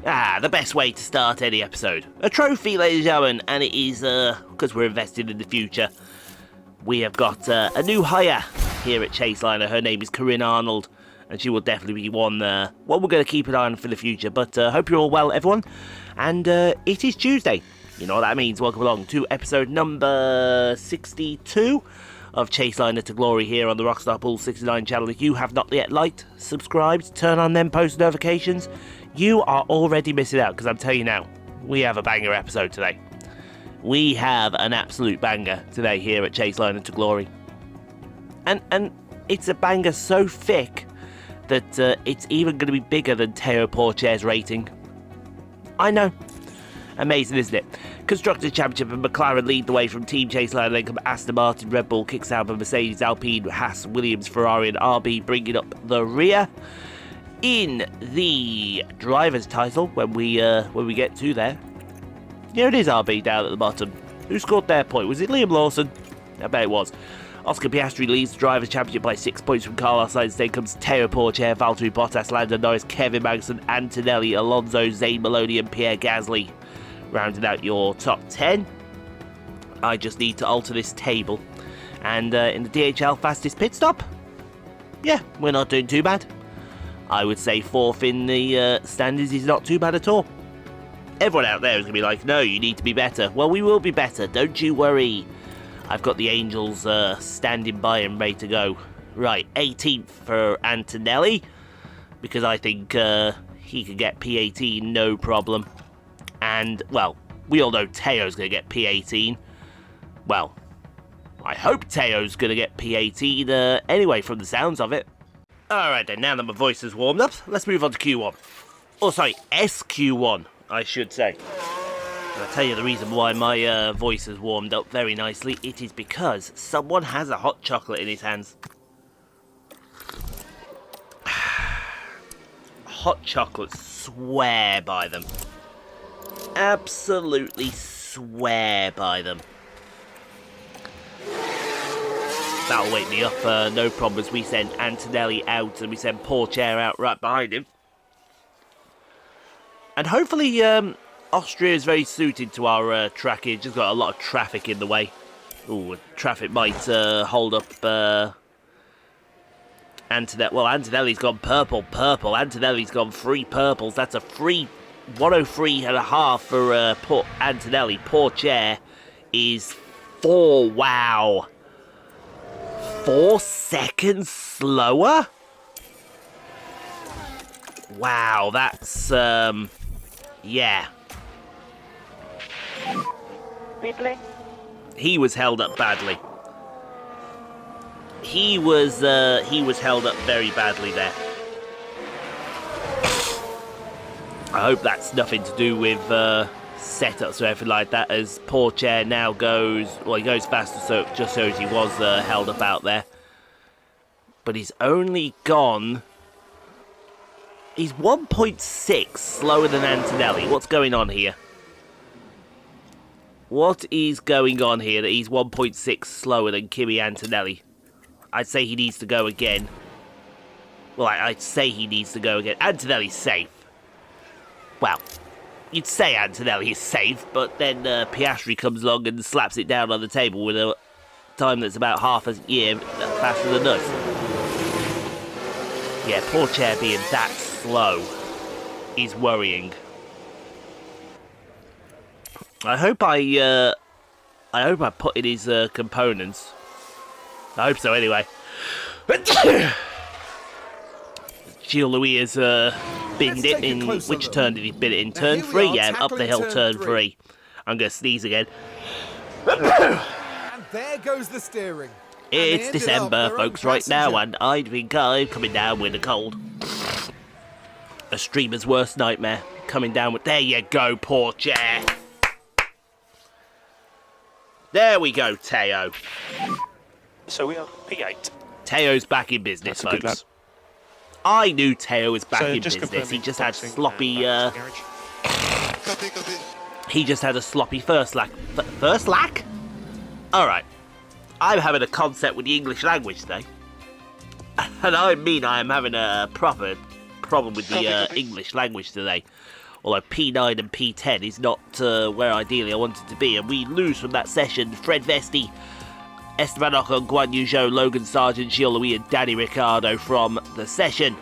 The best way to start any episode. A trophy, ladies and gentlemen, and it is, because we're invested in the future. We have got a new hire here at Chaseliner. Her name is Corinne Arnold, and she will definitely be one we're going to keep an eye on for the future. But hope you're all well, everyone. And it is Tuesday. You know what that means. Welcome along to episode number 62 of Chaseliner to Glory here on the Rockstar Pool 69 channel. If you have not yet liked, subscribed, turn on them post notifications, you are already missing out, because I'm telling you now, we have a banger episode today. We have an absolute banger today here at Chaseliner to Glory. And it's a banger so thick that it's even going to be bigger than Theo Pourchaire's rating. I know. Amazing, isn't it? Constructors' Championship and McLaren lead the way from Team Chaseliner, then come Aston Martin, Red Bull, kicks out of Mercedes, Alpine, Haas, Williams, Ferrari and RB bringing up the rear. In the driver's title, when we get to there, here it is, RB down at the bottom. Who scored their point? Was it Liam Lawson? I bet it was. Oscar Piastri leads the Drivers' Championship by 6 points from Carlos Sainz. Then comes Theo Pourchaire, Valtteri Bottas, Lando Norris, Kevin Magnussen, Antonelli, Alonso, Zayn Maloney and Pierre Gasly. Rounding out your top 10. I just need to alter this table. And in the DHL fastest pit stop, yeah, we're not doing too bad. I would say fourth in the standings is not too bad at all. Everyone out there is going to be like, no, you need to be better. Well, we will be better, don't you worry. I've got the Angels standing by and ready to go. Right, 18th for Antonelli, because I think he could get P18, no problem. And, well, we all know Theo's going to get P18. Well, I hope Theo's going to get P18 anyway, from the sounds of it. Alright then, now that my voice has warmed up, let's move on to Q1. Oh, sorry, SQ1, I should say. And I'll tell you the reason why my voice has warmed up very nicely. It is because someone has a hot chocolate in his hands. Hot chocolates, swear by them. Absolutely swear by them. That'll wake me up, no problems. We send Antonelli out and we send Pourchaire out right behind him. And hopefully Austria is very suited to our track here. Just got a lot of traffic in the way. Ooh, traffic might hold up Antonelli. Well, Antonelli's gone purple. Antonelli's gone 3 purples. That's a free 103.5 for Antonelli. Pourchaire is 4. Wow. 4 seconds slower? Wow, that's, yeah. Ridley? He was held up badly. He was held up very badly there. I hope that's nothing to do with setups or anything like that, as Pourchaire now goes, well, he goes faster, so just so as he was held up out there. But he's only gone, he's 1.6 slower than Antonelli. What's going on here? What is going on here that he's 1.6 slower than Kimi Antonelli? I'd say he needs to go again. Well, I'd say he needs to go again. Antonelli's safe. Well, you'd say Antonelli is safe, but then Piastri comes along and slaps it down on the table with a time that's about half a year faster than us. Yeah, Pourchaire being that slow is worrying. I hope I put in his components. I hope so, anyway. Gilles-Louis has binned it in, which turn did he bin it in? Turn 3? Yeah, up the hill, turn 3. I'm going to sneeze again. And there goes the steering. It's December, folks, right now, and I think I'm coming down with a cold. A streamer's worst nightmare. Coming down with... There you go, Pourchaire. There we go, Theo. So we are P8. Theo's back in business, That's a good folks. I knew Theo was back So in just business. He confirming just had boxing sloppy... and garage. He just had a sloppy first lack. First lack? Alright. I'm having a concept with the English language today. And I mean I am having a proper problem with the English language today. Although P9 and P10 is not where ideally I wanted to be. And we lose from that session. Fred Vesti, Esteban Ocon, Guan Yu Zhou, Logan Sargent, Gilles Louis and Danny Ricciardo from the session.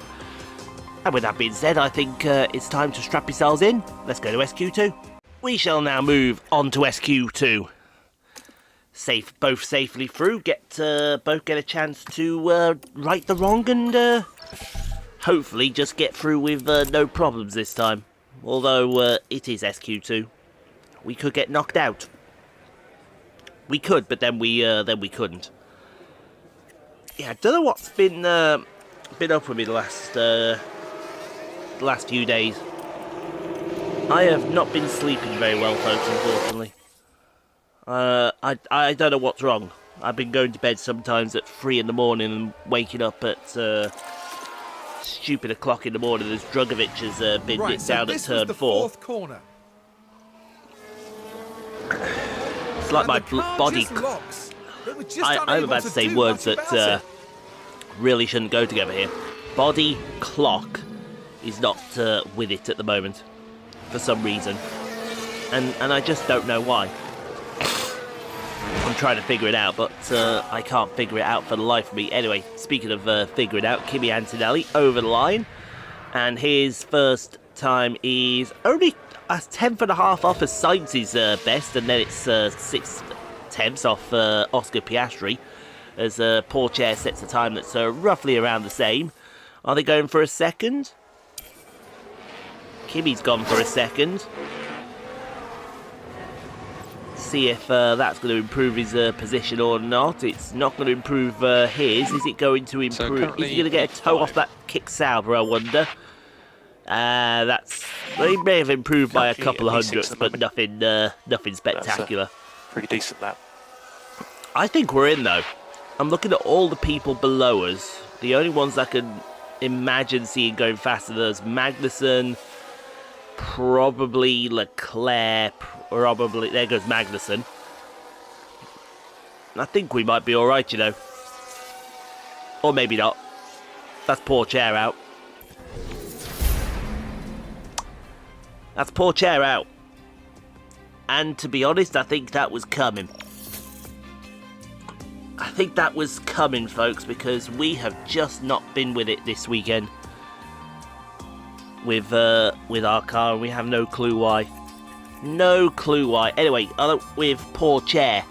And with that being said, I think it's time to strap yourselves in. Let's go to SQ2. We shall now move on to SQ2. Both safely through, both get a chance to right the wrong and hopefully just get through with no problems this time. Although it is SQ2, we could get knocked out. We could, but then we couldn't. Yeah, I don't know what's been up with me the last few days. I have not been sleeping very well, folks, unfortunately. I don't know what's wrong. I've been going to bed sometimes at 3 in the morning and waking up at stupid o'clock in the morning as Drugovic has been right, hit down so at this turn was the 4. Fourth corner. It's like my body. I'm about to say words that really shouldn't go together here. Body clock is not with it at the moment for some reason, and I just don't know why. I'm trying to figure it out, but I can't figure it out for the life of me. Anyway, speaking of figuring it out, Kimi Antonelli over the line, and his first time is only a 10th off of Sainz's best, and then it's 6 tenths off Oscar Piastri, as Pourchaire sets a time that's roughly around the same. Are they going for a second? Kimi's gone for a second. See if that's going to improve his position or not. It's not going to improve his. Is it going to improve? Is he going to get a toe off that kick Sauber, I wonder? They may have improved by a couple of hundredths, but nothing spectacular. Pretty decent, that. I think we're in, though. I'm looking at all the people below us. The only ones I can imagine seeing going faster than us, Magnussen, probably Leclerc, probably... There goes Magnussen. I think we might be alright, you know. Or maybe not. That's Pourchaire out. That's Pourchaire out. And to be honest, I think that was coming. I think that was coming, folks, because we have just not been with it this weekend. With our car, and we have no clue why. No clue why. Anyway, with Pourchaire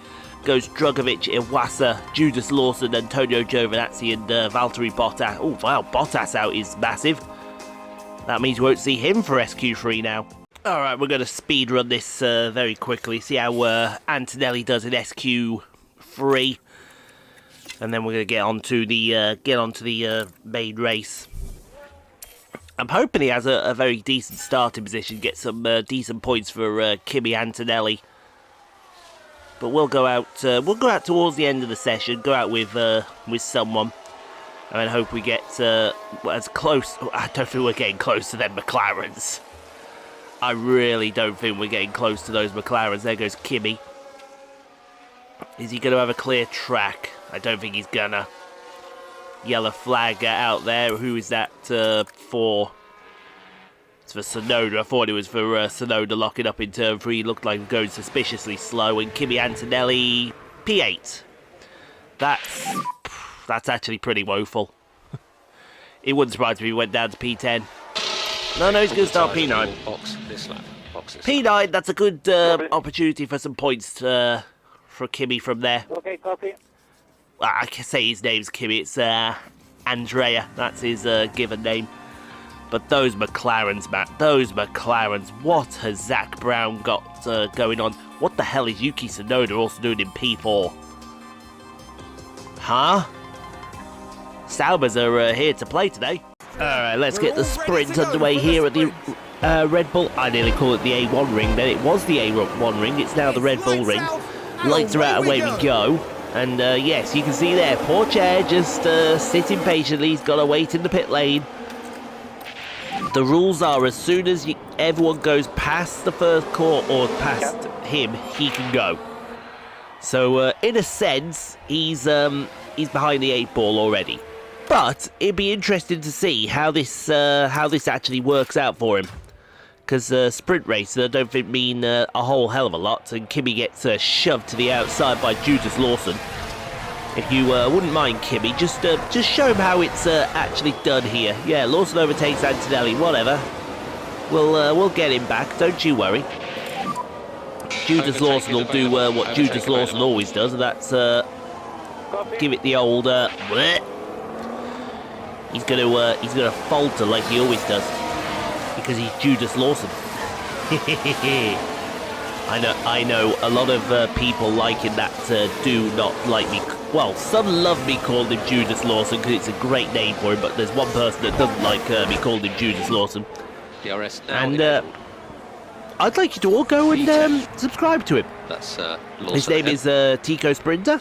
goes Drugovic, Iwasa, Judas Lawson, Antonio Giovinazzi, and Valtteri Bottas. Oh wow, Bottas out is massive. That means we won't see him for SQ3 now. Alright, we're going to speed run this very quickly, see how Antonelli does in SQ3. And then we're going to get onto the main race. I'm hoping he has a very decent starting position, get some decent points for Kimi Antonelli. But we'll go out towards the end of the session, go out with someone, and then hope we get as close. I don't think we're getting close to them McLarens. I really don't think we're getting close to those McLarens. There goes Kimi. Is he going to have a clear track? I don't think he's gonna. Yellow flag out there. Who is that for? It's for Tsunoda. I thought it was for Tsunoda locking up in turn 3. He looked like he was going suspiciously slow. And Kimi Antonelli, P8. That's actually pretty woeful. It wouldn't surprise me if he went down to P10. No, he's going to start P9. P9, that's a good opportunity for some points for Kimi from there. Okay, copy. Well, I can say his name's Kimi, it's Andrea, that's his given name. But those McLarens, Matt, those McLarens, what has Zach Brown got going on? What the hell is Yuki Tsunoda also doing in P4? Huh? Saubers are here to play today. Alright, let's get the sprint underway here at the Red Bull. I nearly call it the A1 ring, then it was the A1 ring, it's now the Red Bull ring. Lights are out, away we go. And yes, you can see there, Pourchaire just sitting patiently. He's got to wait in the pit lane. The rules are as soon as everyone goes past the first court or past him, he can go. So in a sense, he's behind the 8 ball already. But it'd be interesting to see how this actually works out for him. because sprint races I don't think mean a whole hell of a lot, and Kimi gets shoved to the outside by Judas Lawson. If you wouldn't mind, Kimi, just show him how it's actually done here. Yeah, Lawson overtakes Antonelli, whatever. We'll get him back, don't you worry. Judas Lawson will do what Judas Lawson always does, and that's give it the old bleh. He's gonna falter like he always does, because he's Judas Lawson. I know a lot of people liking that do not like me. Well, some love me calling him Judas Lawson because it's a great name for him, but there's one person that doesn't like me calling him Judas Lawson. DRS now. And I'd like you to all go and subscribe to him. That's his name is Tico Sprinter.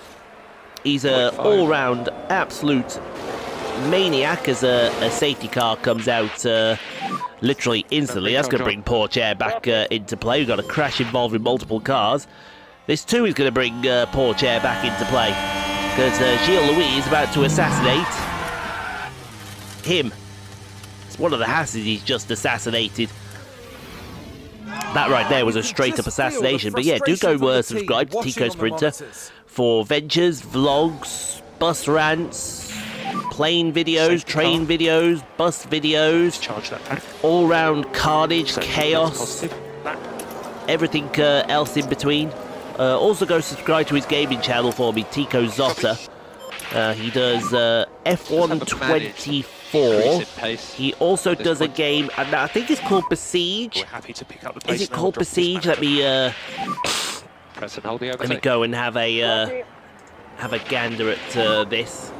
He's an all-round absolute maniac as a safety car comes out literally instantly. That's going to bring Pourchaire back into play. We've got a crash involving multiple cars. This too is going to bring Pourchaire back into play, because Gilles-Louis is about to assassinate him. It's one of the Hasses he's just assassinated. That right there was a straight-up assassination. But yeah, do go subscribe to Tico Sprinter for ventures, vlogs, bus rants, plane videos, train videos, bus videos, all-round carnage, chaos, everything else in between. Also go subscribe to his gaming channel for me, Tico Zotta. He does F1 24. He also does a game, and I think it's called Besiege. Is it called Besiege? Let me go and have a gander at this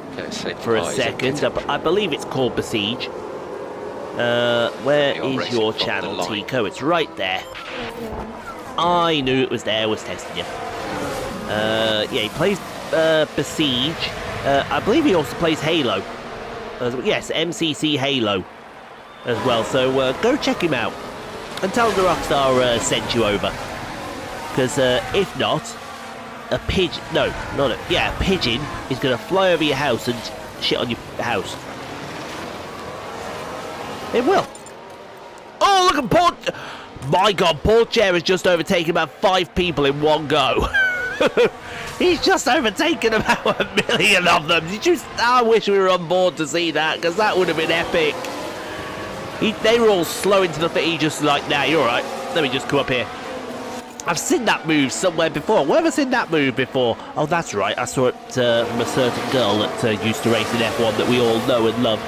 for a second. I believe it's called Besiege. Where is your channel, Tico? It's right there. I knew it was there. I was testing you. Yeah, he plays Besiege. I believe he also plays Halo. Yes, MCC Halo as well. So go check him out and tell him the Rockstar sent you over. Because if not, a pigeon. No, not a. Yeah, a pigeon is going to fly over your house and shit on your house. It will. Oh, look at Port. My God, Pourchaire has just overtaken about 5 people in one go. He's just overtaken about 1 million of them. I wish we were on board to see that, because that would have been epic. They were all slow into the thing. He just like, nah, you're alright. Let me just come up here. I've seen that move somewhere before. Where have I seen that move before? Oh, that's right. I saw it from a certain girl that used to race in F1 that we all know and love.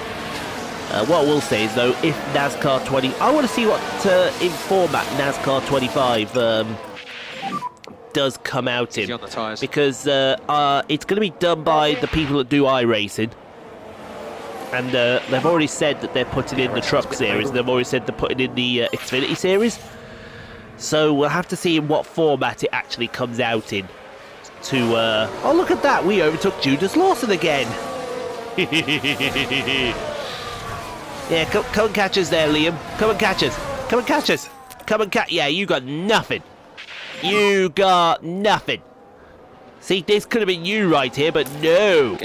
What I will say is, though, if NASCAR 20... I want to see what in format NASCAR 25 does come out in. Because it's going to be done by the people that do iRacing. And they've already said that they're putting in the Truck Series. And they've already said they're putting in the Xfinity Series. So we'll have to see in what format it actually comes out in. Oh, look at that. We overtook Judas Lawson again. Yeah, come and catch us there, Liam. Come and catch us. Come and catch us. Come and catch... Yeah, you got nothing. You got nothing. See, this could have been you right here, but no.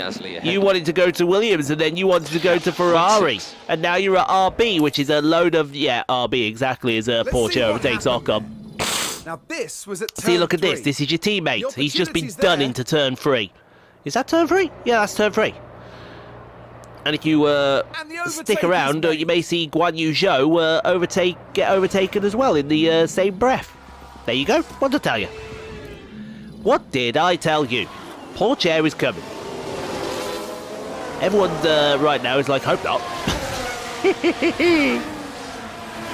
You wanted to go to Williams, and then you wanted to go to Ferrari. And now you're at RB, which is a load of... Yeah, RB, exactly, as Pourchaire overtakes Ocon. Now this was at turn See, look at 3. this. This is your teammate. He's just been done into turn 3. Is that turn 3? Yeah, that's turn 3. And if you stick around, you may see Guan Yu Zhou get overtaken as well in the same breath. There you go. What did I tell you? What did I tell you? Pourchaire is coming. Everyone right now is like, hope not.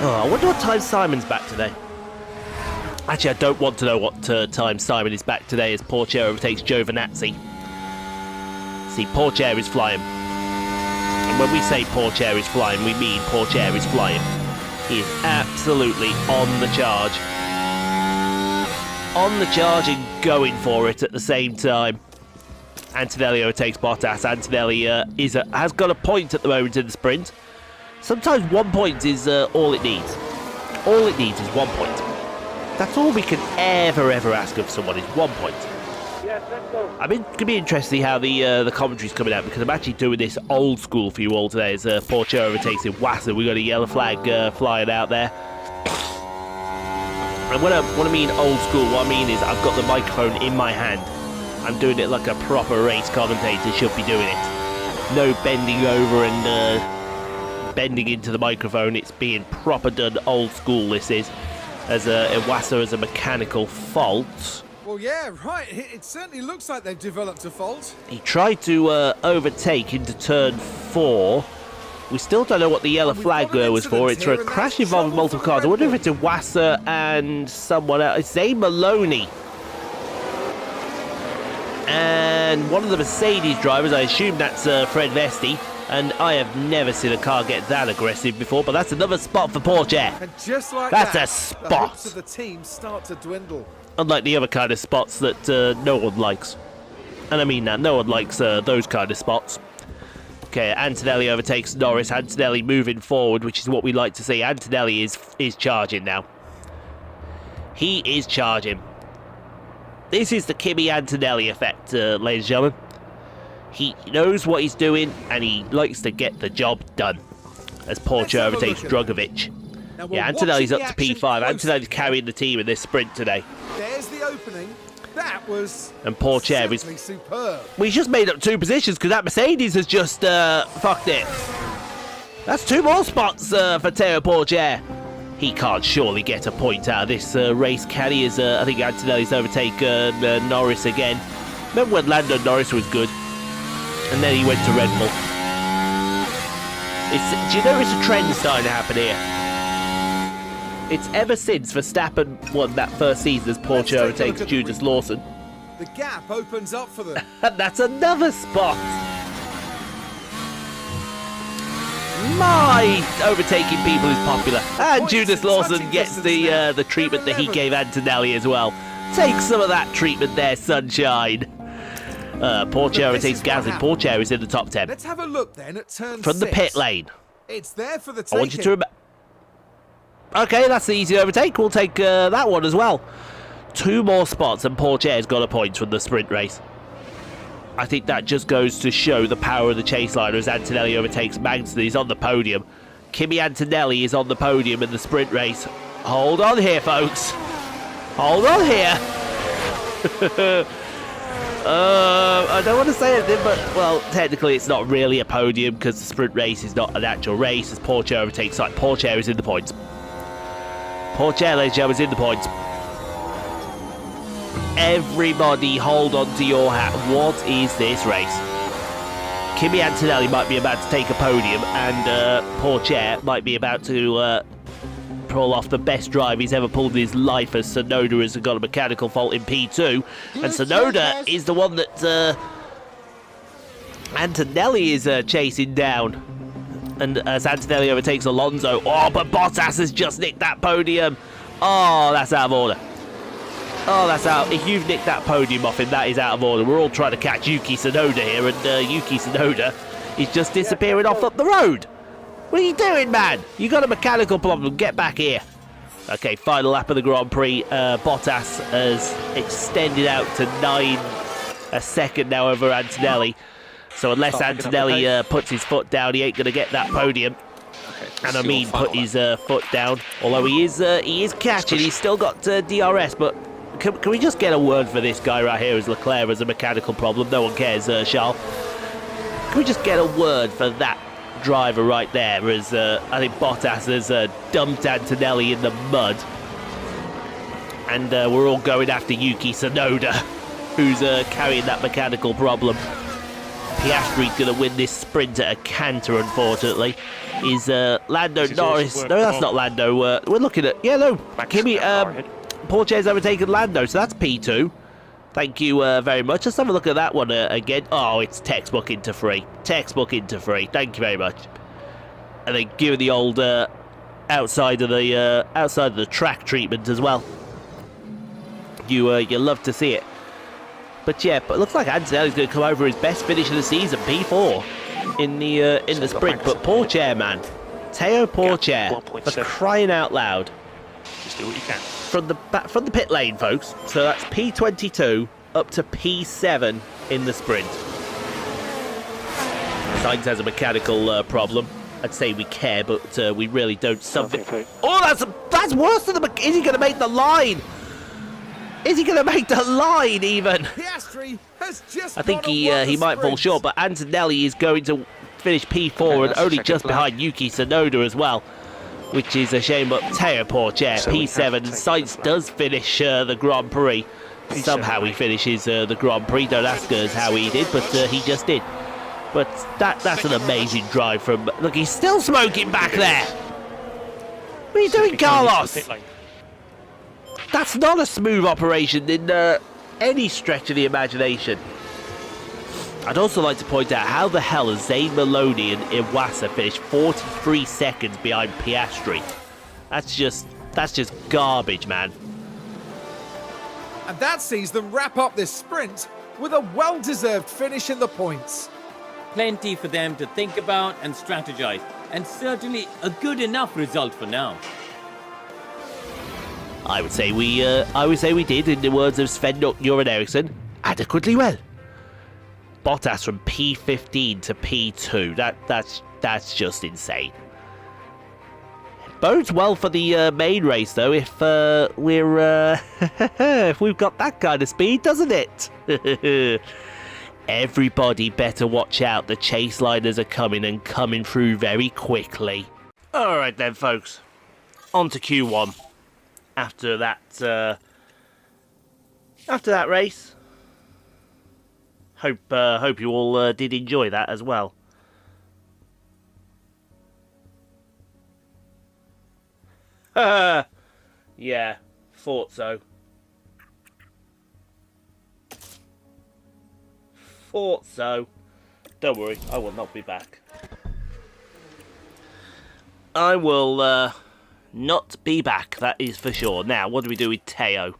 Oh, I wonder what time Simon's back today. Actually, I don't want to know what time Simon is back today as Pourchaire overtakes Giovinazzi. See, Pourchaire is flying. And when we say Pourchaire is flying, we mean Pourchaire is flying. He is absolutely on the charge. On the charge and going for it at the same time. Antonelli overtakes Bottas. Antonelli has got a point at the moment in the sprint. Sometimes 1 point is all it needs. All it needs is 1 point. That's all we can ever ask of someone is 1 point. I mean, it's going to be interesting to see how the commentary's coming out, because I'm actually doing this old school for you all today as Pourchaire overtakes in Wassa. We've got a yellow flag flying out there. And when I mean old school, what I mean is I've got the microphone in my hand. I'm doing it like a proper race commentator should be doing it. No bending over and bending into the microphone. It's being proper done old school, this is. As Iwasa has a mechanical fault. Well, yeah, right. It certainly looks like they've developed a fault. He tried to overtake into turn 4. We still don't know what the yellow flag was for. It's for a crash involving multiple cars. I wonder if it's Iwasa and someone else. It's Zane Maloney. And one of the Mercedes drivers, I assume that's Fred Vesti. And I have never seen a car get that aggressive before, but that's another spot for Pourchaire. And just like that's that, a spot. The hopes of the team start to dwindle. Unlike the other kind of spots that no one likes. And I mean that, no one likes those kind of spots. Okay, Antonelli overtakes Norris. Antonelli moving forward, which is what we like to see. Antonelli is charging now. He is charging. This is the Kimi Antonelli effect, ladies and gentlemen. He knows what he's doing, and he likes to get the job done. As Pourchaire overtakes Drugovic. Yeah, Antonelli's up to P5. Antonelli's carrying the team in this sprint today. There's the opening. That was and Pourchaire is superb. We just made up 2 positions because that Mercedes has just fucked it. That's 2 more spots for Theo Pourchaire. He can't surely get a point out of this race, can he? As I think Antonelli's overtaken Norris again. Remember when Lando Norris was good? And then he went to Red Bull. Do you notice a trend starting to happen here? It's ever since Verstappen won that first season as Pourchaire overtakes Judas Lawson. The gap opens up for them. And that's another spot. My overtaking people is popular. And Judas Lawson gets the treatment that he gave Antonelli as well. Take some of that treatment there, sunshine. Pourchaire overtakes Gasly. Pourchaire is in the top 10. Let's have a look then at turn From the 6. pit lane. It's there for the taking. I want you to remember. Okay, that's the easy overtake. We'll take that one as well. 2 more spots and Pourchaire's got a point from the sprint race. I think that just goes to show the power of the Chaseliner as Antonelli overtakes Magnussen. He's on the podium. Kimi Antonelli is on the podium in the sprint race. Hold on here, folks. Hold on here. I don't want to say anything, but, well, technically it's not really a podium because the sprint race is not an actual race as Pourchaire overtakes. Like, Pourchaire is in the points. Pourchaire, ladies and gentlemen, is in the points. Everybody hold on to your hat. What is this race? Kimi Antonelli might be about to take a podium and Pourchaire might be about to pull off the best drive he's ever pulled in his life as Tsunoda has got a mechanical fault in P2. And Tsunoda is the one that Antonelli is chasing down. And as Antonelli overtakes Alonso. Oh, but Bottas has just nicked that podium. Oh, that's out of order. Oh, that's out. If you've nicked that podium off him, that is out of order. We're all trying to catch Yuki Tsunoda here, and Yuki Tsunoda is just disappearing off up the road. What are you doing, man? You got a mechanical problem. Get back here. Okay, final lap of the Grand Prix. Bottas has extended out to 9 a second now over Antonelli. So unless Antonelli puts his foot down, he ain't going to get that podium. Okay, And I mean put his foot down. Although he is catching. He's still got DRS, but can we just get a word for this guy right here as Leclerc has a mechanical problem? No one cares, Charles. Can we just get a word for that driver right there as I think Bottas has dumped Antonelli in the mud. And we're all going after Yuki Tsunoda, who's carrying that mechanical problem. Piastri's going to win this sprint at a canter, unfortunately. Is Lando Norris... No, that's not Lando. We're looking at... Yeah, no. Kimi... Pourchaire's overtaken Lando, so that's P2. Thank you very much. Let's have a look at that one again. Oh, it's textbook into free. Textbook into free. Thank you very much. And then give the old outside of the track treatment as well. You love to see it. But yeah, but it looks like Antonelli's going to come over his best finish of the season, P4, in the sprint. But Pourchaire, man, Theo Pourchaire, for crying out loud. Just do what you can. From the pit lane, folks. So that's P22 up to P7 in the sprint. Sainz has a mechanical problem. I'd say we care, but we really don't. Something. Oh, that's worse than the... Is he going to make the line? Is he going to make the line, even? Piastri has just I think gone he and won the might fall sprint. short, but Antonelli is going to finish P4 Okay, and that's only the just second flag. behind Yuki Tsunoda as well, which is a shame. But Theo Pourchaire, So we have P7, taken the Sainz flag. does finish the Grand Prix. P7, Somehow he right. finishes the Grand Prix. Don't ask us how he did, but he just did. But that's an amazing drive from... Look, he's still smoking back there. What are you doing, Carlos? That's not a smooth operation in any stretch of the imagination. I'd also like to point out how the hell has Zayn Maloney and Iwasa finished 43 seconds behind Piastri. That's just garbage, man. And that sees them wrap up this sprint with a well-deserved finish in the points. Plenty for them to think about and strategize, and certainly a good enough result for now. I would say we did, in the words of Sven-Göran Eriksson, adequately well. Bottas from P15 to P2. That's just insane. Bodes well for the main race, though, if if we've got that kind of speed, doesn't it? Everybody better watch out. The Chaseliners are coming and coming through very quickly. All right then, folks. On to Q1. After that race. Hope you all did enjoy that as well. Yeah, thought so. Thought so. Don't worry, I will not be back. I will not be back, that is for sure. Now, what do we do with Theo?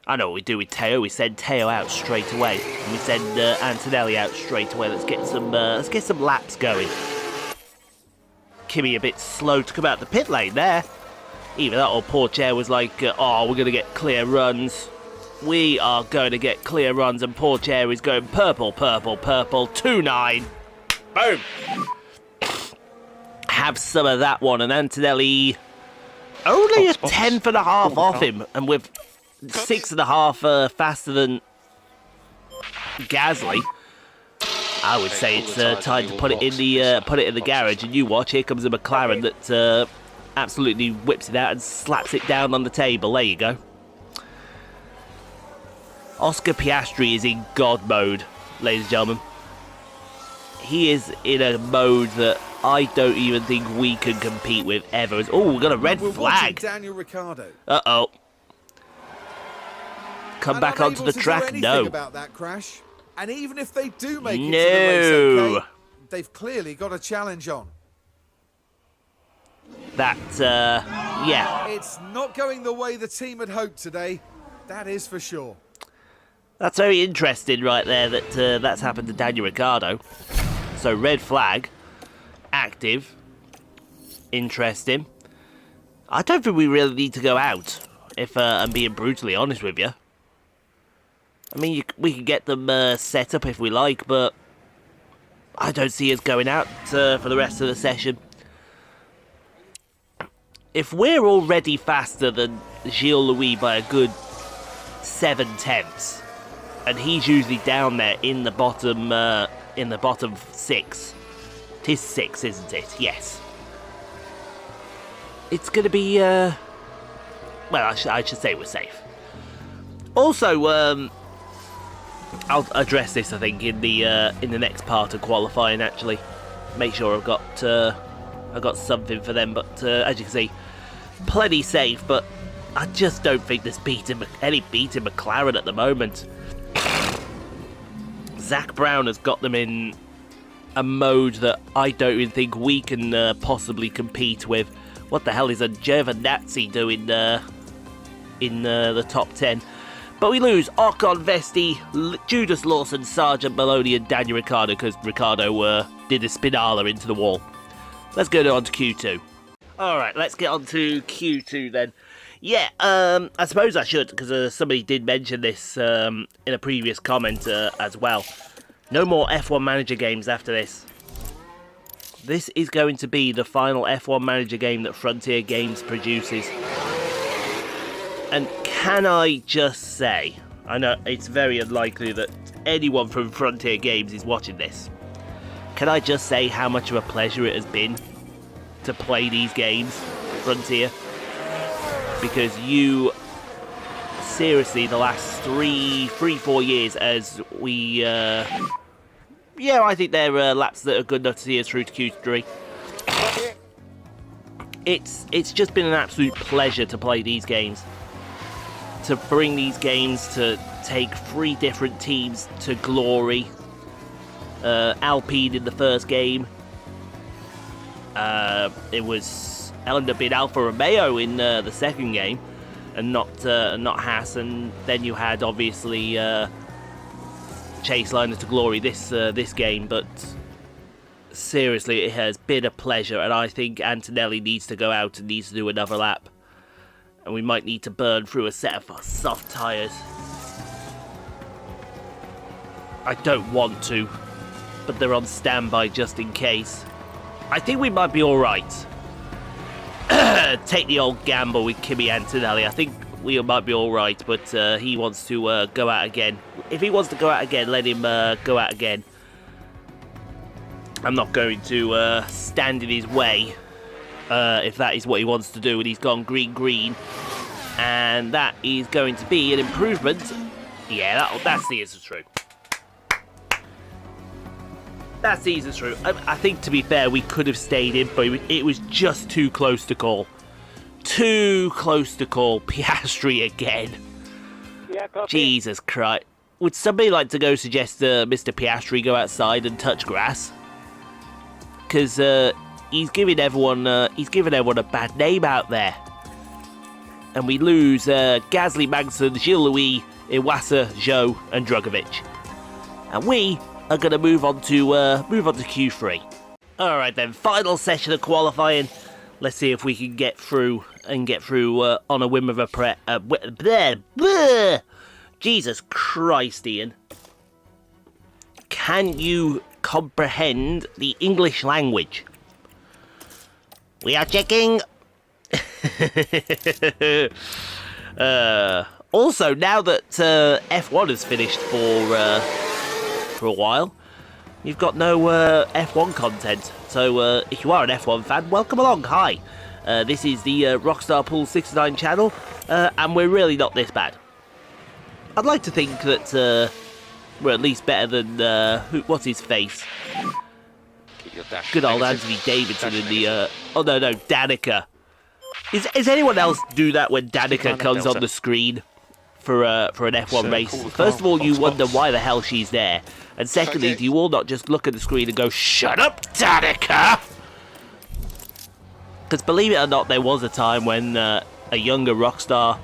I know what we do with Theo. We send Theo out straight away, and we send Antonelli out straight away. Let's get some laps going. Kimi a bit slow to come out the pit lane there. Even that old Pourchaire was like, oh, we're going to get clear runs. We are going to get clear runs, and Pourchaire is going purple, purple, purple, 2-9. Boom. Have some of that one, and Antonelli only a tenth and a half off him, and with 6.5 faster than Gasly. I would say it's time to put it in the garage, and you watch. Here comes a McLaren that absolutely whips it out and slaps it down on the table. There you go. Oscar Piastri is in God mode, ladies and gentlemen. He is in a mode that I don't even think we can compete with ever. Oh, we've got a red We're flag. watching Daniel Ricciardo. Uh-oh. Come back onto Unable the to track? do anything No. about that crash. And even if they do make it to the No. race, okay, they've clearly got a challenge on. That, yeah. It's not going the way the team had hoped today. That is for sure. That's very interesting right there that that's happened to Daniel Ricciardo. So red flag, active, interesting. I don't think we really need to go out, if I'm being brutally honest with you. I mean, we can get them set up if we like, but I don't see us going out for the rest of the session. If we're already faster than Gilles Louis by a good 7/10, and he's usually down there in the bottom 6. 'Tis 6, isn't it? Yes. It's going to be, well, I should say we're safe. Also, I'll address this, I think, in the next part of qualifying. Actually, make sure I've got something for them. But as you can see, plenty safe. But I just don't think there's any beating McLaren at the moment. Zach Brown has got them in a mode that I don't even think we can possibly compete with. What the hell is a Giovinazzi doing in the top 10? But we lose Ocon, Vesti, Judas Lawson, Sargent, Maloney and Daniel Ricciardo because Ricciardo did a spinala into the wall. Let's go on to Q2. Alright, let's get on to Q2 then. Yeah, I suppose I should, because somebody did mention this in a previous comment as well. No more F1 Manager games after this. This is going to be the final F1 Manager game that Frontier Games produces. And can I just say, I know it's very unlikely that anyone from Frontier Games is watching this. Can I just say how much of a pleasure it has been to play these games, Frontier? Because you, seriously, the last 3-4 years as we, yeah, I think they're laps that are good enough to see us through to Q3. It's just been an absolute pleasure to play these games. To bring these games to take 3 different teams to glory. Alpine in the first game. It was ended up being Alfa Romeo in the second game, and not Haas. And then you had obviously Chaseliner to glory this game. But seriously, it has been a pleasure, and I think Antonelli needs to go out and needs to do another lap. And we might need to burn through a set of soft tyres. I don't want to, but they're on standby just in case. I think we might be alright. Take the old gamble with Kimi Antonelli. I think we might be alright, but he wants to go out again. If he wants to go out again, let him go out again. I'm not going to stand in his way. If that is what he wants to do, and he's gone green, and that is going to be an improvement. Yeah, that's the answer true. That's the answer true. I think, to be fair, we could have stayed in, but it was just too close to call. Too close to call. Piastri again. Yeah, copy. Jesus Christ. Would somebody like to go suggest Mr. Piastri go outside and touch grass? Because he's giving everyone a bad name out there. And we lose Gasly, Magnussen, Gilles-Louis, Iwasa, Zhou, and Drugovic. And we are going to move on to Q3. All right then, final session of qualifying. Let's see if we can get through on a whim of a Jesus Christ, Ian. Can you comprehend the English language? We are checking. Also, now that F1 has finished for a while, you've got no F1 content. So if you are an F1 fan, welcome along. Hi, this is the Rockstar Pool 69 channel, and we're really not this bad. I'd like to think that we're at least better than what's his face? Good old Anthony Davidson in the oh no, Danica. Is anyone else do that when Danica comes on the screen for an F1 race? First of all, you wonder why the hell she's there, and secondly, do you all not just look at the screen and go, "Shut up, Danica"? Because believe it or not, there was a time when a younger Rockstar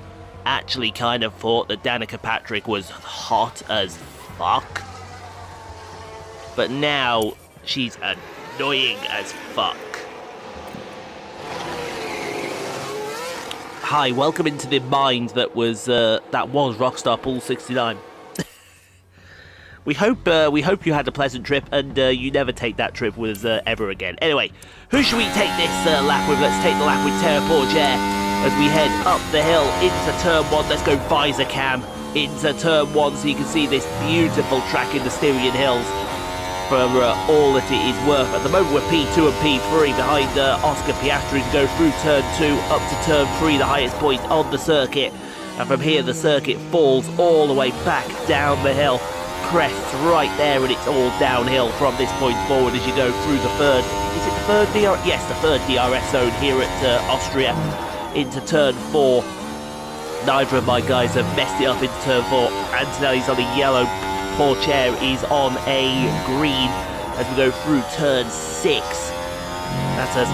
actually kind of thought that Danica Patrick was hot as fuck, but now she's annoying as fuck. Hi, welcome into the mind that was Rockstar Pool 69. We hope you had a pleasant trip, and you never take that trip with us ever again. Anyway, who should we take this lap with? Let's take the lap with Theo Pourchaire as we head up the hill into turn 1. Let's go visor cam into turn 1 so you can see this beautiful track in the Styrian Hills for all that it is worth. At the moment we're P2 and P3 behind Oscar Piastri to go through turn 2 up to turn 3, the highest point on the circuit. And from here the circuit falls all the way back down the hill. Crests right there, and it's all downhill from this point forward as you go through the third. Is it the third DRS? Yes, the third DRS zone here at Austria into turn 4. Neither of my guys have messed it up into turn 4. Antonelli's on a yellow, Pourchaire is on a green as we go through turn 6. That's us.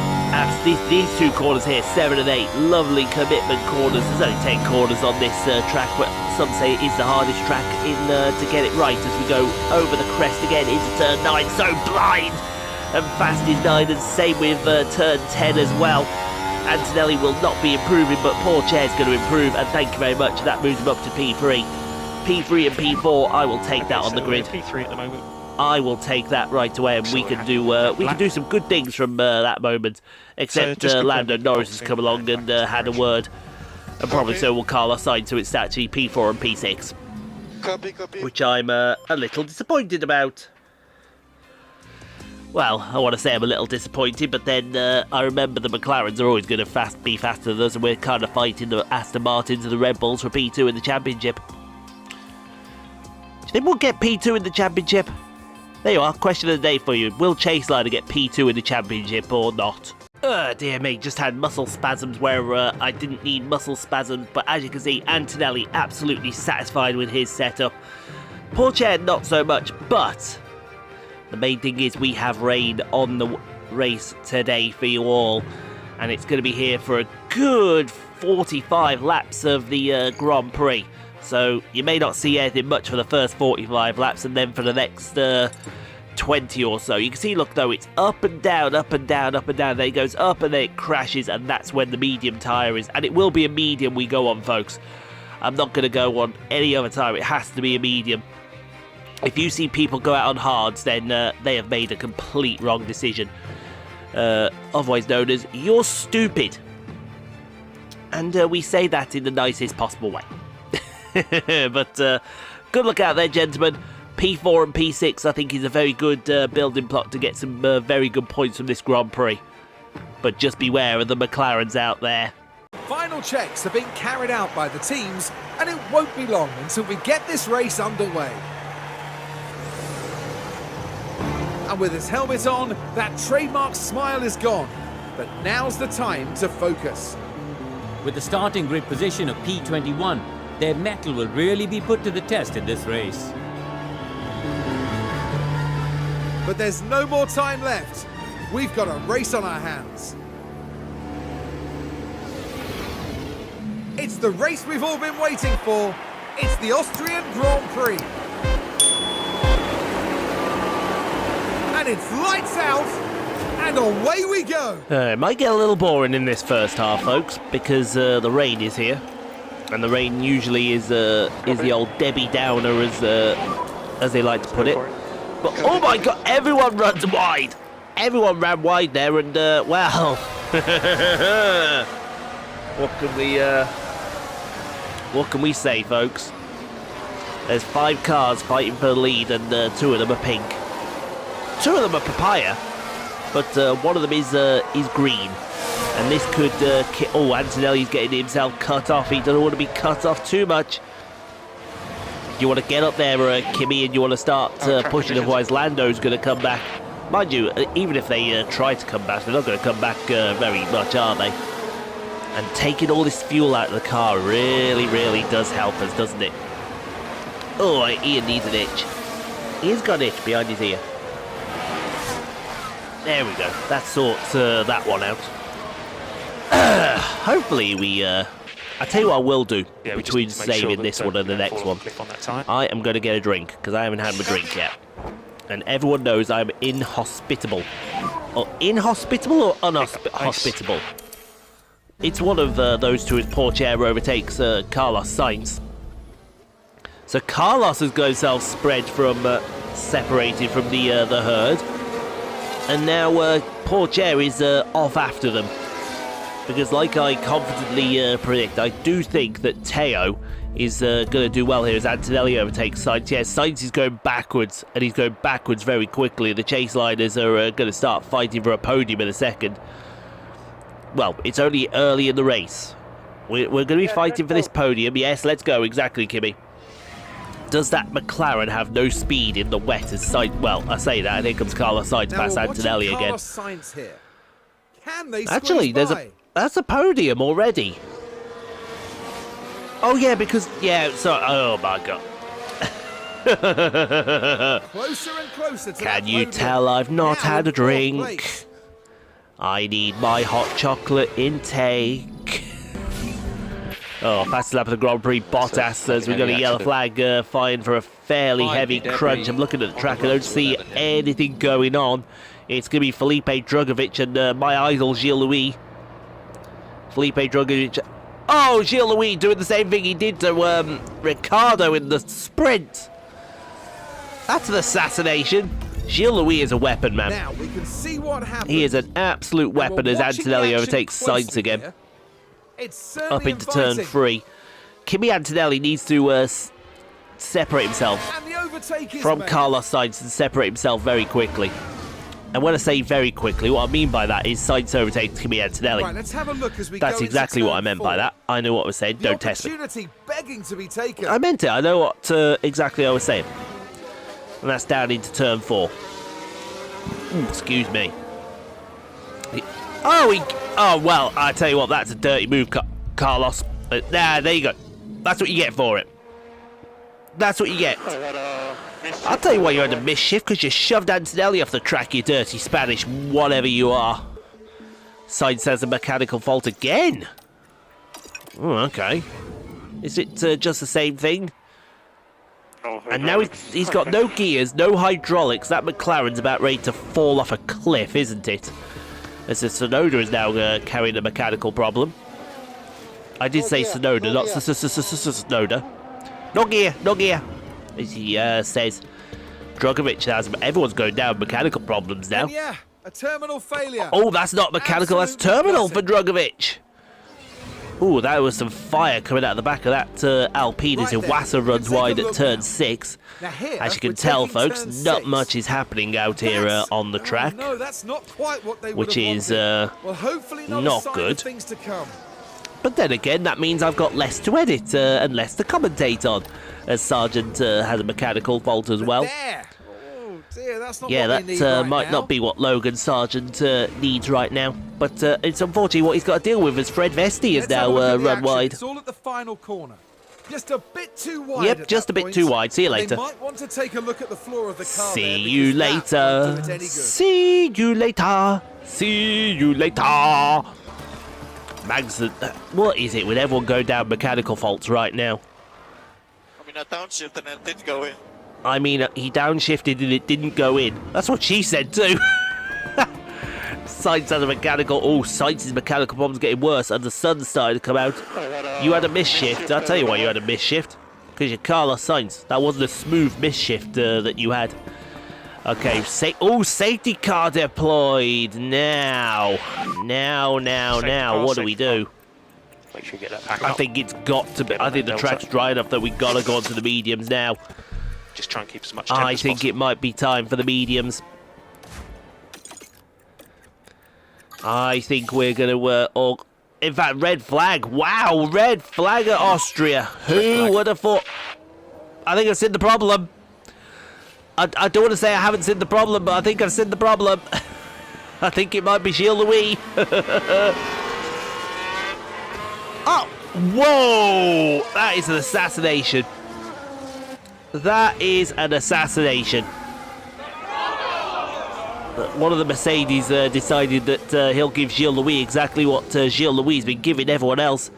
These two corners here, 7 and 8, lovely commitment corners. There's only 10 corners on this track, but some say it is the hardest track to get it right as we go over the crest again into turn 9. So blind and fast is 9, and same with turn 10 as well. Antonelli will not be improving, but Pourchaire's going to improve, and thank you very much. That moves him up to P3. P3 and P4, I will take that on the grid. P3 at the moment. I will take that right away, and we can do some good things from that moment. Except Lando Norris has come along and had a word, and probably so will Carlos Sainz, so it's actually P4 and P6, which I'm a little disappointed about. Well, I want to say I'm a little disappointed, but then I remember the McLarens are always going to be faster than us, and we're kind of fighting the Aston Martins and the Red Bulls for P2 in the championship. Do you think we'll get P2 in the championship? There you are, question of the day for you. Will Chaseliner get P2 in the championship or not? Dear me, just had muscle spasms where I didn't need muscle spasms, but as you can see, Antonelli absolutely satisfied with his setup. Pourchaire not so much, but the main thing is we have rain on the race today for you all, and it's going to be here for a good 45 laps of the Grand Prix. So you may not see anything much for the first 45 laps, and then for the next 20 or so. You can see, look though, it's up and down, up and down, up and down. Then it goes up and then it crashes, and that's when the medium tyre is. And it will be a medium we go on, folks. I'm not going to go on any other tyre. It has to be a medium. If you see people go out on hards, then they have made a complete wrong decision. Otherwise known as, you're stupid. And we say that in the nicest possible way. But good luck out there, gentlemen. P4 and P6, I think, is a very good building block to get some very good points from this Grand Prix. But just beware of the McLarens out there. Final checks are being carried out by the teams, and it won't be long until we get this race underway. And with his helmet on, that trademark smile is gone. But now's the time to focus. With the starting grid position of P21, their mettle will really be put to the test in this race. But there's no more time left. We've got a race on our hands. It's the race we've all been waiting for. It's the Austrian Grand Prix. And it's lights out, and away we go. It might get a little boring in this first half, folks, because the rain is here. And the rain usually is the old Debbie Downer, as they like to put it. But oh my God, everyone runs wide. Everyone ran wide there, and well, what can we say, folks? There's 5 cars fighting for the lead, and 2 of them are pink. 2 of them are papaya, but one of them is green. And this could... oh, Antonelli's getting himself cut off. He doesn't want to be cut off too much. You want to get up there, Kimi, and you want to start pushing, otherwise Lando's going to come back. Mind you, even if they try to come back, they're not going to come back very much, are they? And taking all this fuel out of the car really, really does help us, doesn't it? Oh, Ian needs an itch. Ian's got an itch behind his ear. There we go. That sorts that one out. Hopefully we... I tell you what I will do between saving this one and the next one. I am going to get a drink, because I haven't had my drink yet. And everyone knows I'm inhospitable. Or inhospitable or unhospitable? It's one of those two as Pourchaire overtakes Carlos Sainz. So Carlos has got himself spread from... separated from the herd. And now Pourchaire is off after them. Because like I confidently predict, I do think that Theo is going to do well here as Antonelli overtakes Sainz. Yeah, Sainz is going backwards, and he's going backwards very quickly. The Chaseliners are going to start fighting for a podium in a second. Well, it's only early in the race. We're going to be fighting for this podium. Yes, let's go. Exactly, Kimi. Does that McLaren have no speed in the wet as Sainz? Well, I say that, and here comes Carlos Sainz past Antonelli again. Carlos Sainz here. Can they Actually, that's a podium already. Oh yeah, because oh my God. Closer and closer to Can you tell I've not had a drink? I need my hot chocolate intake. Oh, fastest lap of the Grand Prix, Bottas, as we got a yellow flag flying for a fairly heavy crunch. I'm looking at the track, I don't see anything going on. It's going to be Felipe Drugovich and my idol, Gilles-Louis. Felipe Drugovich. Oh, Gilles-Louis doing the same thing he did to Ricardo in the sprint. That's an assassination. Gilles-Louis is a weapon, man. Now we can see what happens. He is an absolute weapon as Antonelli overtakes Sainz again. It's Up into turn 3. Kimi Antonelli needs to separate himself from Carlos Sainz and separate himself very quickly. And when I say very quickly, what I mean by that is Sainz overtakes Kimi Antonelli. Right, let's have a look as we That's go exactly into what I meant by that. I know what I was saying. Don't test me. Opportunity begging to be taken. I meant it. I know what exactly I was saying. And that's down into turn 4. Ooh, excuse me. Oh, well, I tell you what, that's a dirty move, Carlos. But there you go. That's what you get for it. That's what you get. I'll tell you why you had a misshift, because you shoved Antonelli off the track, you dirty Spanish whatever you are. Sainz has a mechanical fault again. Oh, okay. Is it just the same thing? And now he's got no gears, no hydraulics. That McLaren's about ready to fall off a cliff, isn't it? As the Sonoda is now carrying a mechanical problem. I did say Sonoda, not Sonoda. No gear, no gear. As he says. Drugovich has, everyone's going down mechanical problems now. And yeah, a terminal failure. Oh, that's not mechanical, that's terminal for Drugovich. Ooh, that was some fire coming out of the back of that Alpine as Iwasa runs wide at turn 6. Here, as you can tell, folks, not much is happening out here on the track. No, that's not quite what they which is well, hopefully not good. Things to come. But then again, that means I've got less to edit and less to commentate on, as Sargent has a mechanical fault as well. Oh dear, that's not yeah, what we need that right might now. not be what Logan Sargent needs right now. But it's unfortunately what he's got to deal with, as Fred Vesti is now run wide. It's all at the final corner. Just a bit too wide. Yep, just a bit too wide. See you later. They might want to take a look at the floor of the car. See you later. See you later. See you later. Mags, what is it with everyone going down mechanical faults right now? I mean, I downshifted and it did go in. I mean, he downshifted and it didn't go in. That's what she said too. Sainz had a mechanical. Oh, Sainz's mechanical problem's getting worse, and the sun's starting to come out. You had a misshift. I'll tell you why you had a misshift. Because you're Carlos Sainz. That wasn't a smooth misshift that you had. Okay, safety car deployed. Now. What do we do? Make sure you get that back I up. think it's got to be. I think the track's dry enough that we've got to go on to the mediums now. Just try and keep as much temp I as think possible. it might be time for the mediums. I think we're going to... in fact, red flag. Wow, red flag at Austria. Who would have thought... I think I've seen the problem. I don't want to say I haven't seen the problem, but I think I've seen the problem. I think it might be Gilles-Louis. Oh, whoa! That is an assassination. That is an assassination. One of the Mercedes decided that he'll give Gilles-Louis exactly what Gilles-Louis has been giving everyone else.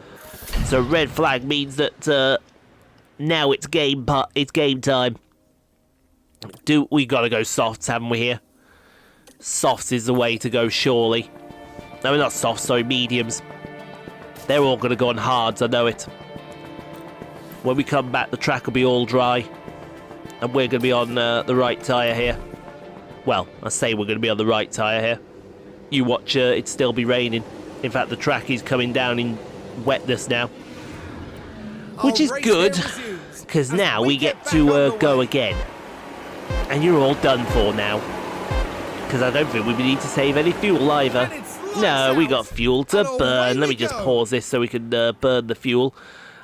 So red flag means that now it's game time. We gotta go softs, haven't we here? Softs is the way to go, surely. No, not softs, sorry, mediums. They're all gonna go on hards, I know it. When we come back, the track will be all dry. And we're gonna be on the right tyre here. Well, I say we're gonna be on the right tyre here. You watch it still be raining. In fact, the track is coming down in wetness now. Which is good, because now we get to go again. And you're all done for now. Because I don't think we need to save any fuel either. No, we got fuel to burn. Let me just pause this so we can burn the fuel.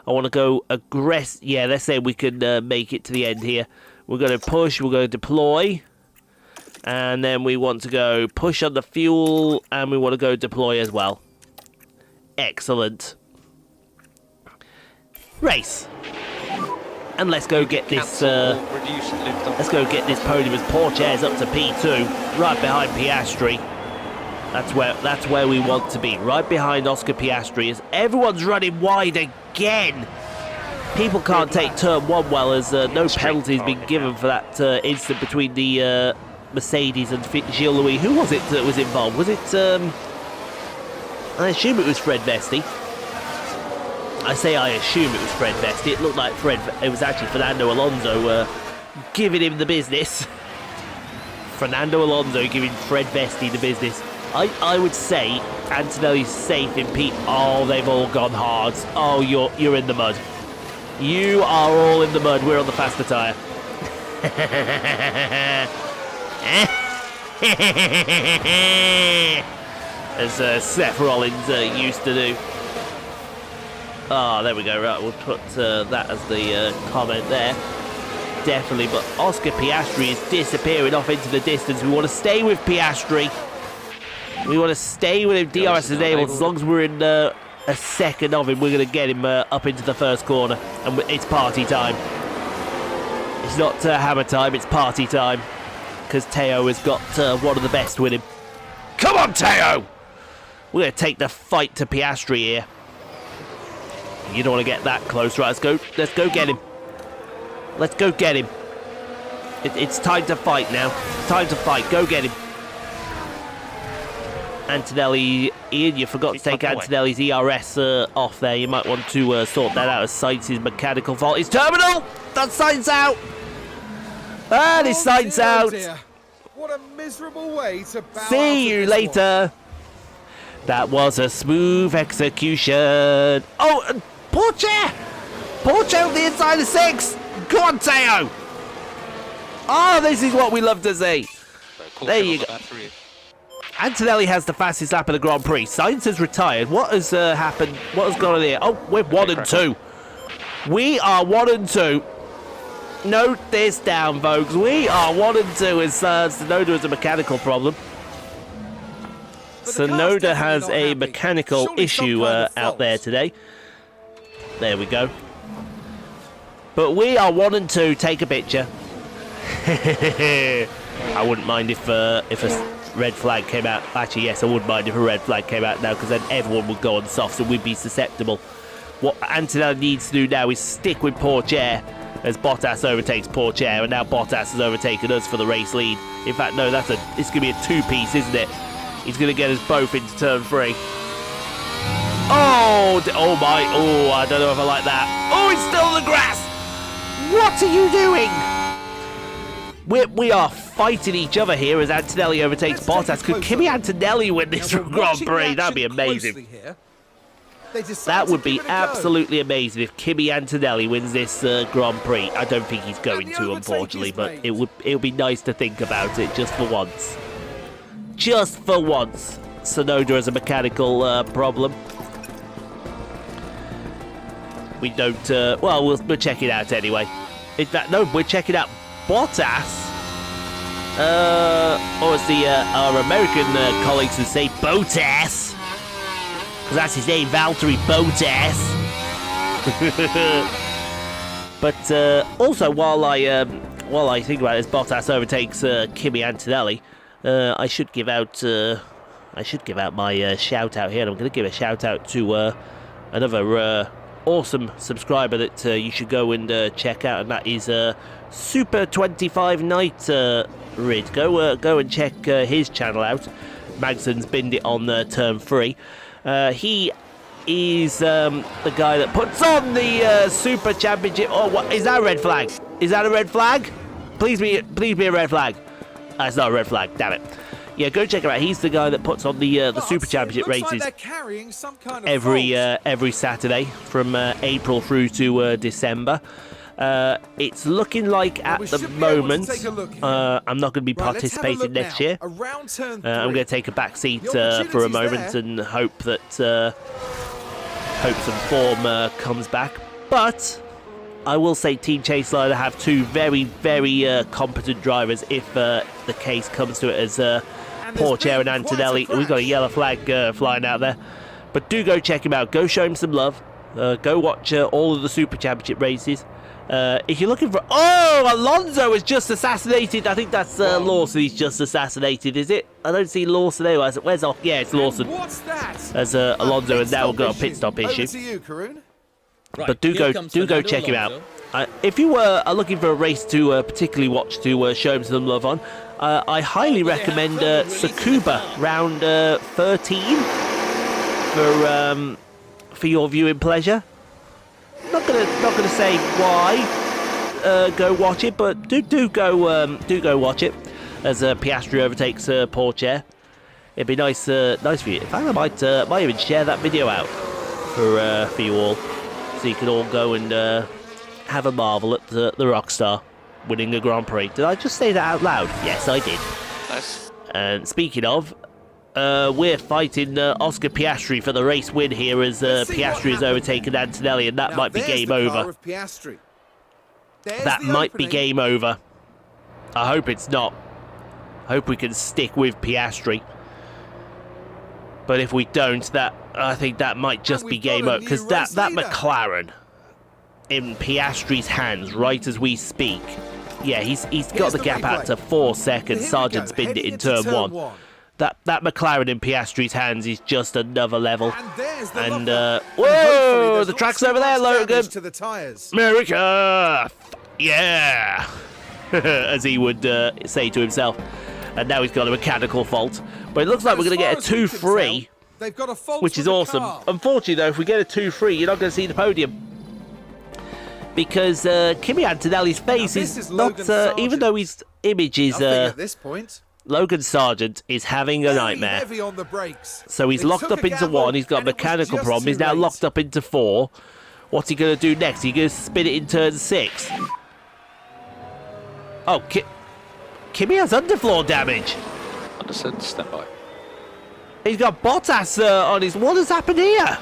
I want to go aggressive. Yeah, let's say we can make it to the end here. We're going to push, we're going to deploy. And then we want to go push on the fuel, and we want to go deploy as well. Excellent. Race. And let's go get this. Let's go get this podium as Pourchaire's up to P2, right behind Piastri. That's where we want to be, right behind Oscar Piastri. As everyone's running wide again. People can't take turn 1 well, as no penalty's been given for that incident between the Mercedes and Gilles-Louis. Who was it that was involved? Was it? I assume it was Fred Vesti. I say I assume it was Fred Vesti. It looked like it was actually Fernando Alonso giving him the business. Fernando Alonso giving Fred Vesti the business. I would say Antonelli's safe in P. Oh, they've all gone hard. Oh, you're in the mud. You are all in the mud. We're on the faster tyre. As Seth Rollins used to do. Oh, there we go. Right, we'll put that as the comment there. Definitely, but Oscar Piastri is disappearing off into the distance. We want to stay with Piastri. We want to stay with him. DRS is able. As long as we're in a second of him, we're going to get him up into the first corner. And it's party time. It's not hammer time, it's party time. Because Theo has got one of the best with him. Come on, Theo! We're going to take the fight to Piastri here. You don't want to get that close. Right, let's go get him. Let's go get him. It's time to fight now. Time to fight. Go get him. Antonelli, Ian, you forgot to take Antonelli's ERS off there. You might want to sort that out as Sainz's mechanical fault. His terminal! That sign's out! And his sign's out! Dear. What a miserable way to bow out See you of this later! That was a smooth execution. Oh, Pourchaire! Pourchaire on the inside of 6! Go on, Theo! Oh, this is what we love to see. There you go. Antonelli has the fastest lap of the Grand Prix. Sainz has retired. What has happened? What has gone on here? Oh, we're 1 and 2. We are 1 and 2. Note this down, folks. We are 1 and 2 as Tsunoda has a mechanical problem. Tsunoda has a mechanical issue out there today. There we go. But we are 1 and 2. Take a picture. I wouldn't mind if a red flag came out. Actually, yes, I wouldn't mind if a red flag came out now, because then everyone would go on softs and we'd be susceptible. What Antonelli needs to do now is stick with Pourchaire as Bottas overtakes Pourchaire, and now Bottas has overtaken us for the race lead. In fact, no, it's going to be a two-piece, isn't it? He's going to get us both into turn 3. Oh my, oh, I don't know if I like that. Oh, it's still in the grass. What are you doing? We are fighting each other here as Antonelli overtakes Bottas. Could Kimi Antonelli win this Grand Prix? That'd be amazing. That would be absolutely amazing if Kimi Antonelli wins this Grand Prix. I don't think he's going to, unfortunately, but it would be nice to think about it just for once. Just for once. Tsunoda has a mechanical problem. We don't... well, we'll check it out anyway. In fact, no, we're checking out Bottas. Or as our American colleagues would say, Bottas. Because that's his name, Valtteri Bottas. But also, while I think about it, as Bottas overtakes Kimi Antonelli, I should give out my shout out here. And I'm going to give a shout out to another awesome subscriber that you should go and check out, and that is Super 25 Night Rid. Go and check his channel out. Magson's binned it on turn 3. He is the guy that puts on the Super Championship. Oh, what is that? A red flag? Is that a red flag? Please be a red flag. It's not a red flag. Damn it. Yeah, go check him out. He's the guy that puts on the Super Championship races every Saturday from April through to December. It's looking like at the moment I'm not going to be participating next year. I'm going to take a back seat for a moment and hope that hope some form comes back. But I will say Team Chaseliner have two very, very competent drivers if the case comes to it, as Pourchaire and Antonelli. We've got a yellow flag flying out there. But do go check him out. Go show him some love. Go watch all of the Super Championship races. If you're looking for... Oh, Alonso is just assassinated. I think that's Lawson he's just assassinated, is it? I don't see Lawson anywhere. Where's off? Yeah, it's Lawson. What's that? As Alonso has now got a pit stop issue. Over to you, Karun. Right, but do go check him out. If you are looking for a race to particularly watch to show him some love on, I highly recommend Tsukuba round 13 for your viewing pleasure. Not gonna say why. go watch it, but do go watch it as Piastri overtakes Pourchaire. It'd be nice for you. In fact, I might even share that video out for you all, so you can all go and have a marvel at the Rockstar winning the Grand Prix. Did I just say that out loud? Yes, I did. Nice. And speaking of, we're fighting Oscar Piastri for the race win here as Piastri has overtaken Antonelli, and that Now, might be there's game the car over. of Piastri. There's That the might be opening. game over. I hope it's not. I hope we can stick with Piastri. But if we don't, I think that might just And be we've got game a over, new because that race leader. McLaren in Piastri's hands right as we speak. Yeah, he's got Here's the the gap out replay. to 4 Here seconds. we Sargent go, spinned it heading in into turn 1. That McLaren in Piastri's hands is just another level. And there's the And, locker. whoa, hopefully there's the not track's too over there, much damage Logan. to the tyres. America! Yeah! As he would say to himself. And now he's got a mechanical fault. But it looks like we're going to get a 2-3, They've got a fault which with is the awesome. car. Unfortunately, though, if we get a 2-3, you're not going to see the podium. Because Kimi Antonelli's face this is is not, Logan Sargent. even though his image is, Nothing at this point. Logan Sargent is having a Very nightmare. heavy on the brakes. So he's They locked took up a into gamble, 1, he's got a and it was mechanical just problem, he's too now late. locked up into 4. What's he going to do next? He's going to spin it in turn 6. Oh, Kimi has underfloor damage. Understood, stand by. He's got Bottas on his... What has happened here?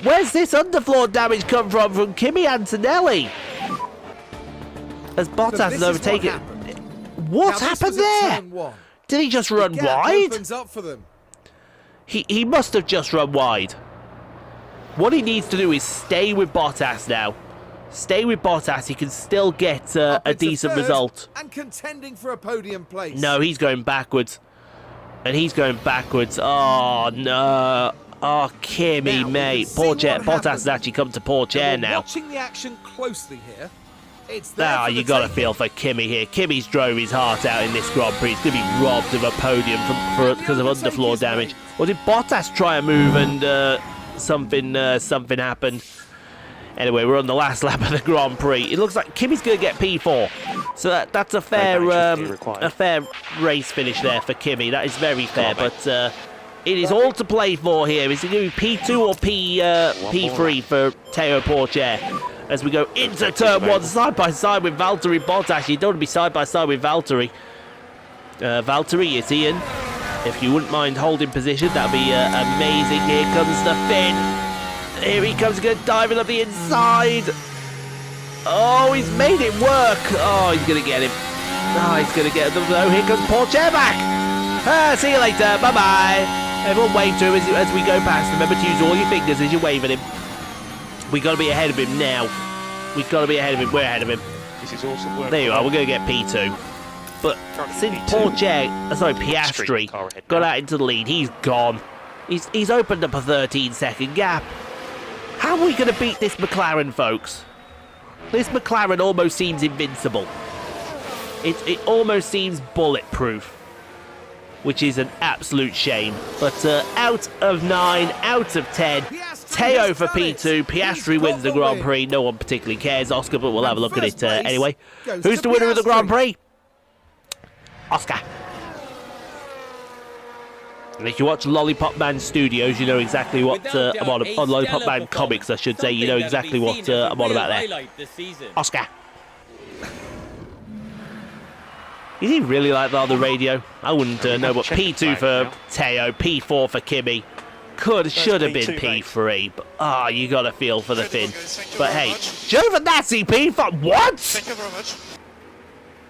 Where's this underfloor damage come from Kimi Antonelli? As Bottas So has this is overtaken... what What Now, this happened was at there? turn 1. Did he just run Gap wide? opens up for them. He must have just run wide. What he needs to do is stay with Bottas now. Stay with Bottas. He can still get Up a into decent third result. And contending for a podium place. No, he's going backwards. And he's going backwards. Oh, no. Oh, Kimi, Now, we mate. can see Pourchaire. what Bottas happened. has actually come to And Pourchaire we're now. watching the action closely here. It's there Ah, for you the got to taking. feel for Kimi here. Kimi's drove his heart out in this Grand Prix. He's going to be robbed of a podium because of overtake underfloor is damage. made. Or did Bottas try a move and something happened? Anyway, we're on the last lap of the Grand Prix. It looks like Kimi's going to get P4. So that's a fair race finish there for Kimi. That is very fair, but it is all to play for here. Is it going to be P2 or P3 for Theo Pourchaire? As we go into turn 1, side by side with Valtteri Bottas. You don't want to be side by side with Valtteri. Valtteri, it's Ian. If you wouldn't mind holding position, that would be amazing. Here comes the Finn. Here he comes, going to dive up the inside. Oh, he's made it work. Oh, he's going to get him. Oh, he's going to get him. Oh, here comes Pourchaire back. See you later. Bye-bye. Everyone wave to him as we go past. Remember to use all your fingers as you're waving him. We got to be ahead of him now. We've got to be ahead of him. We're ahead of him. This is awesome work. There you are. We're going to get P2. But since Pourchaire, Piastri got out into the lead, he's gone. He's opened up a 13-second gap. How are we going to beat this McLaren, folks? This McLaren almost seems invincible. It almost seems bulletproof, which is an absolute shame. But out of 9, out of 10, Theo for P2. Piastri wins the Grand Prix. No one particularly cares, Oscar, but we'll have a look at it anyway. Who's the winner of the Grand Prix? Oscar. And if you watch Lollipop Man Studios, you know exactly what I'm on. On Lollipop Man Comics, I should say, you know exactly what I'm on about there. Oscar. Is he really like that on the radio? I wouldn't know, but P2 for Theo, P4 for Kimi. Should have been P3, but you got to feel for the Finn. But hey, Giovinazzi P5. What? Thank you very much.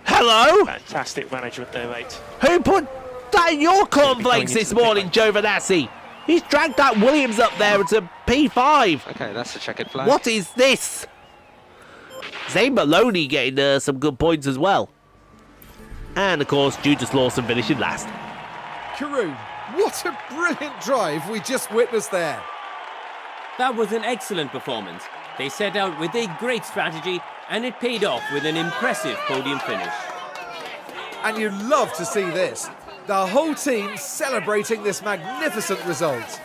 Hello? Fantastic management there, mate. Who put that in your cornflakes this morning, Giovinazzi? He's dragged that Williams up there to P5. Okay, that's a checkered flag. What is this? Zane Maloney getting some good points as well. And, of course, Judas Lawson finishing last. Karun, what a brilliant drive we just witnessed there. That was an excellent performance. They set out with a great strategy and it paid off with an impressive podium finish. And you love to see this. The whole team celebrating this magnificent result.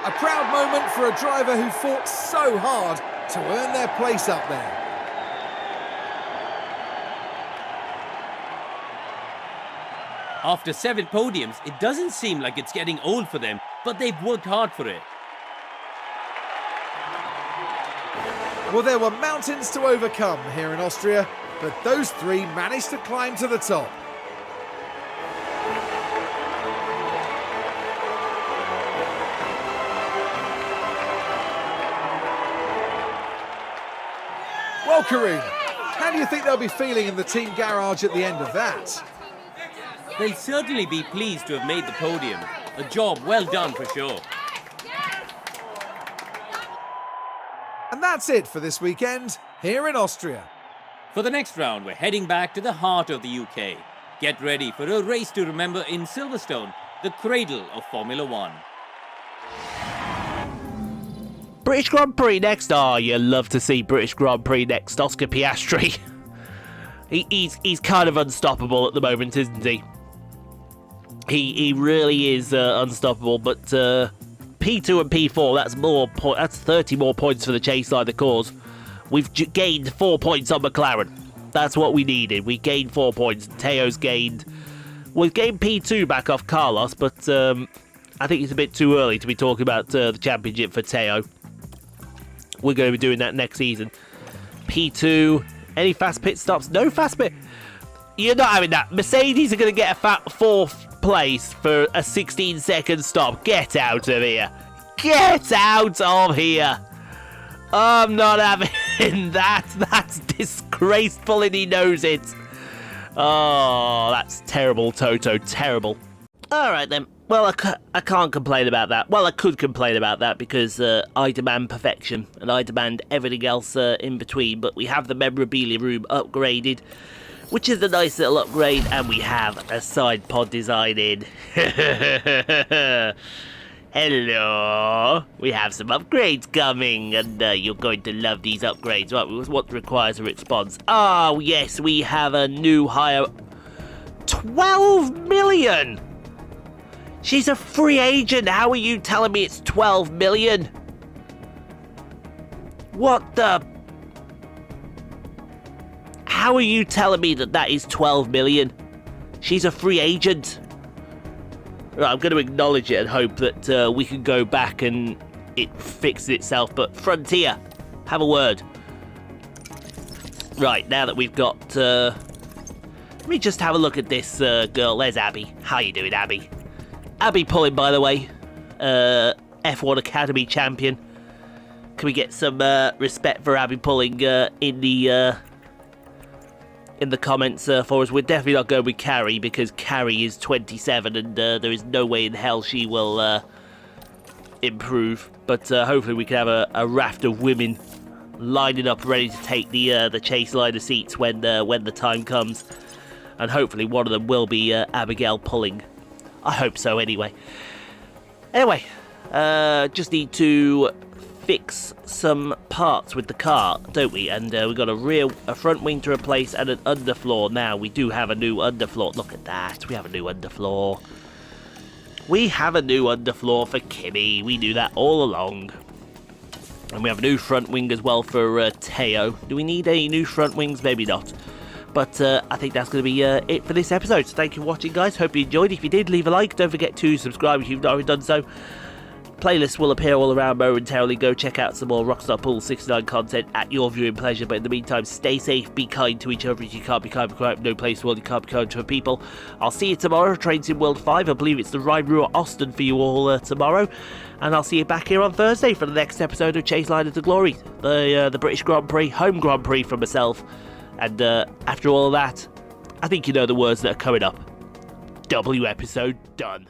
A proud moment for a driver who fought so hard to earn their place up there. After 7 podiums, it doesn't seem like it's getting old for them, but they've worked hard for it. Well, there were mountains to overcome here in Austria, but those 3 managed to climb to the top. Well, Karun, how do you think they'll be feeling in the team garage at the end of that? They'll certainly be pleased to have made the podium. A job well done for sure. And that's it for this weekend here in Austria. For the next round, we're heading back to the heart of the UK. Get ready for a race to remember in Silverstone, the cradle of Formula One. British Grand Prix next. Oh, you love to see British Grand Prix next. Oscar Piastri. He's kind of unstoppable at the moment, isn't he? He really is unstoppable. But P2 and P4, that's 30 more points for the Chaseliner cause. We've gained 4 points on McLaren. That's what we needed. We gained 4 points. Teo's gained. We've gained P2 back off Carlos, but I think it's a bit too early to be talking about the championship for Theo. We're going to be doing that next season. P2. Any fast pit stops? No fast pit. You're not having that. Mercedes are going to get a 4th place for a 16-second stop. Get out of here. Get out of here. I'm not having that. That's disgraceful and he knows it. Oh, that's terrible, Toto. Terrible. All right, then. Well, I can't complain about that. Well, I could complain about that because I demand perfection and I demand everything else in between. But we have the memorabilia room upgraded, which is a nice little upgrade, and we have a side pod design in. Hello. We have some upgrades coming, and you're going to love these upgrades. Right, what requires a response? Oh, yes, we have a new hire. 12 million! She's a free agent. How are you telling me it's 12 million? What the? How are you telling me that is 12 million? She's a free agent. Right, I'm going to acknowledge it and hope that we can go back and it fixes itself. But Frontier, have a word. Right, now that we've got... let me just have a look at this girl. There's Abby. How you doing, Abby? Abby Pulling, by the way, F1 Academy champion. Can we get some respect for Abby Pulling in the comments for us? We're definitely not going with Carrie because Carrie is 27 and there is no way in hell she will improve. But hopefully we can have a raft of women lining up ready to take the Chaseliner seats when the time comes. And hopefully one of them will be Abigail Pulling. I hope so, anyway. Anyway, just need to fix some parts with the car, don't we? And we've got a front wing to replace and an underfloor. Now, we do have a new underfloor. Look at that. We have a new underfloor. We have a new underfloor for Kimi. We knew that all along. And we have a new front wing as well for Theo. Do we need any new front wings? Maybe not. But I think that's going to be it for this episode. So thank you for watching, guys. Hope you enjoyed. If you did, leave a like. Don't forget to subscribe if you've not already done so. Playlists will appear all around momentarily. Go check out some more Rockstar Pool 69 content at your viewing pleasure. But in the meantime, stay safe, be kind to each other. If you can't be kind, no place in the world you can't be kind to people. I'll see you tomorrow. Train Sim World 5. I believe it's the Rhine-Ruhr Austin for you all tomorrow. And I'll see you back here on Thursday for the next episode of Chaseliner to Glory. The British Grand Prix, home Grand Prix for myself. And after all of that, I think you know the words that are coming up. W episode done.